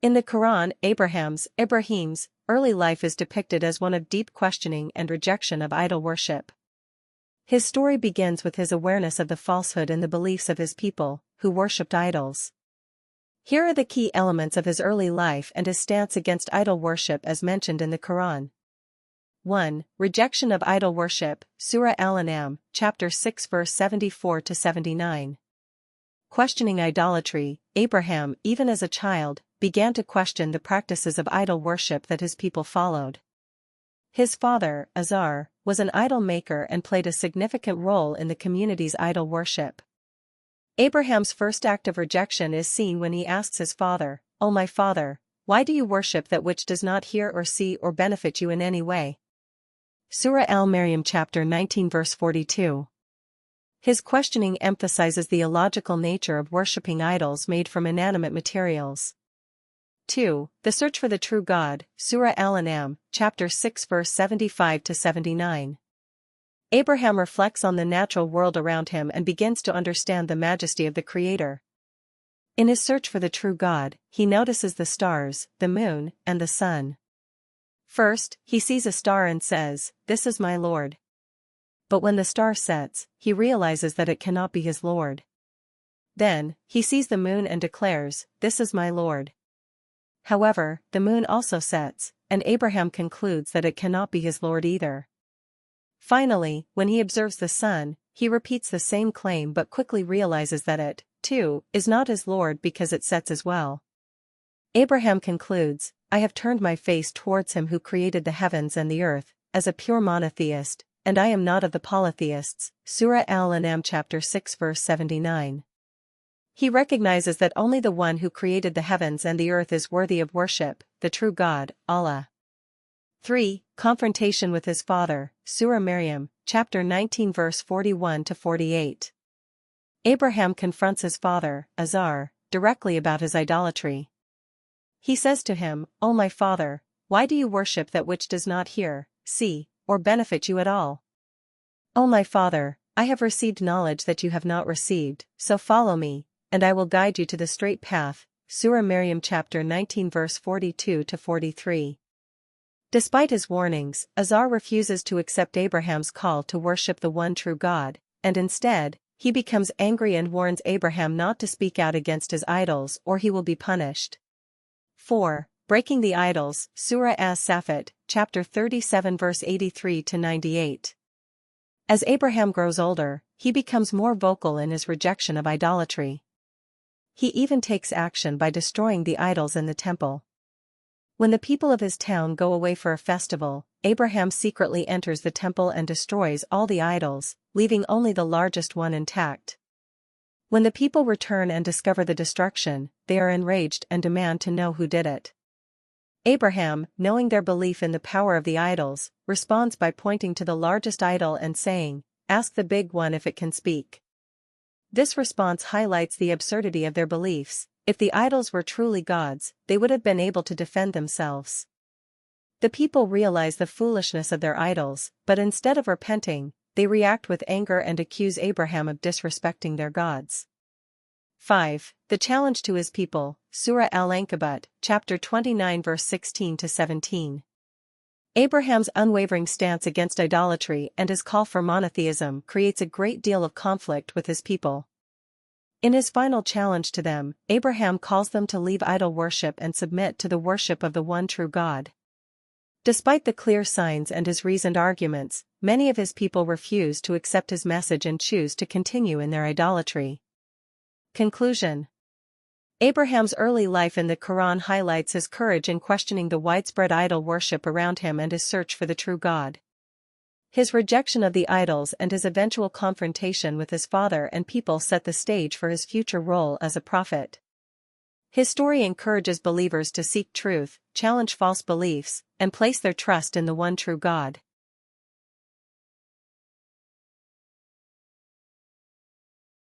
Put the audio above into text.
In the Quran, Ibrahim's early life is depicted as one of deep questioning and rejection of idol worship. His story begins with his awareness of the falsehood in the beliefs of his people, who worshipped idols. Here are the key elements of his early life and his stance against idol worship as mentioned in the Quran. 1. Rejection of idol worship, Surah Al-An'am, chapter 6 verse 74-79. Questioning idolatry, Abraham, even as a child, began to question the practices of idol worship that his people followed. His father, Azar, was an idol maker and played a significant role in the community's idol worship. Abraham's first act of rejection is seen when he asks his father, "O my father, why do you worship that which does not hear or see or benefit you in any way?" Surah Al-Maryam chapter 19 verse 42. His questioning emphasizes the illogical nature of worshipping idols made from inanimate materials. 2. The search for the true God, Surah Al-An'am, chapter 6 verse 75-79. Abraham reflects on the natural world around him and begins to understand the majesty of the Creator. In his search for the true God, he notices the stars, the moon, and the sun. First, he sees a star and says, "This is my Lord." But when the star sets, he realizes that it cannot be his Lord. Then, he sees the moon and declares, "This is my Lord." However, the moon also sets, and Abraham concludes that it cannot be his Lord either. Finally, when he observes the sun, he repeats the same claim but quickly realizes that it, too, is not his Lord because it sets as well. Abraham concludes, "I have turned my face towards him who created the heavens and the earth, as a pure monotheist, and I am not of the polytheists." Surah Al-An'am chapter 6 verse 79. He recognizes that only the one who created the heavens and the earth is worthy of worship, the true God, Allah. 3. Confrontation with his father, Surah Maryam, chapter 19 verse 41-48. Abraham confronts his father, Azar, directly about his idolatry. He says to him, "O my father, why do you worship that which does not hear, see, or benefit you at all? O my father, I have received knowledge that you have not received, so follow me, and I will guide you to the straight path." Surah Maryam chapter 19 verse 42-43. Despite his warnings, Azar refuses to accept Abraham's call to worship the one true God, and instead, he becomes angry and warns Abraham not to speak out against his idols or he will be punished. 4. Breaking the idols, Surah As-Saffat, chapter 37 verse 83-98. As Abraham grows older, he becomes more vocal in his rejection of idolatry. He even takes action by destroying the idols in the temple. When the people of his town go away for a festival, Abraham secretly enters the temple and destroys all the idols, leaving only the largest one intact. When the people return and discover the destruction, they are enraged and demand to know who did it. Abraham, knowing their belief in the power of the idols, responds by pointing to the largest idol and saying, "Ask the big one if it can speak." This response highlights the absurdity of their beliefs. If the idols were truly gods, they would have been able to defend themselves. The people realize the foolishness of their idols, but instead of repenting, they react with anger and accuse Abraham of disrespecting their gods. 5. The challenge to his people, Surah Al-Ankabut, chapter 29 verse 16-17. Abraham's unwavering stance against idolatry and his call for monotheism creates a great deal of conflict with his people. In his final challenge to them, Abraham calls them to leave idol worship and submit to the worship of the one true God. Despite the clear signs and his reasoned arguments, many of his people refuse to accept his message and choose to continue in their idolatry. Conclusion. Abraham's early life in the Quran highlights his courage in questioning the widespread idol worship around him and his search for the true God. His rejection of the idols and his eventual confrontation with his father and people set the stage for his future role as a prophet. His story encourages believers to seek truth, challenge false beliefs, and place their trust in the one true God.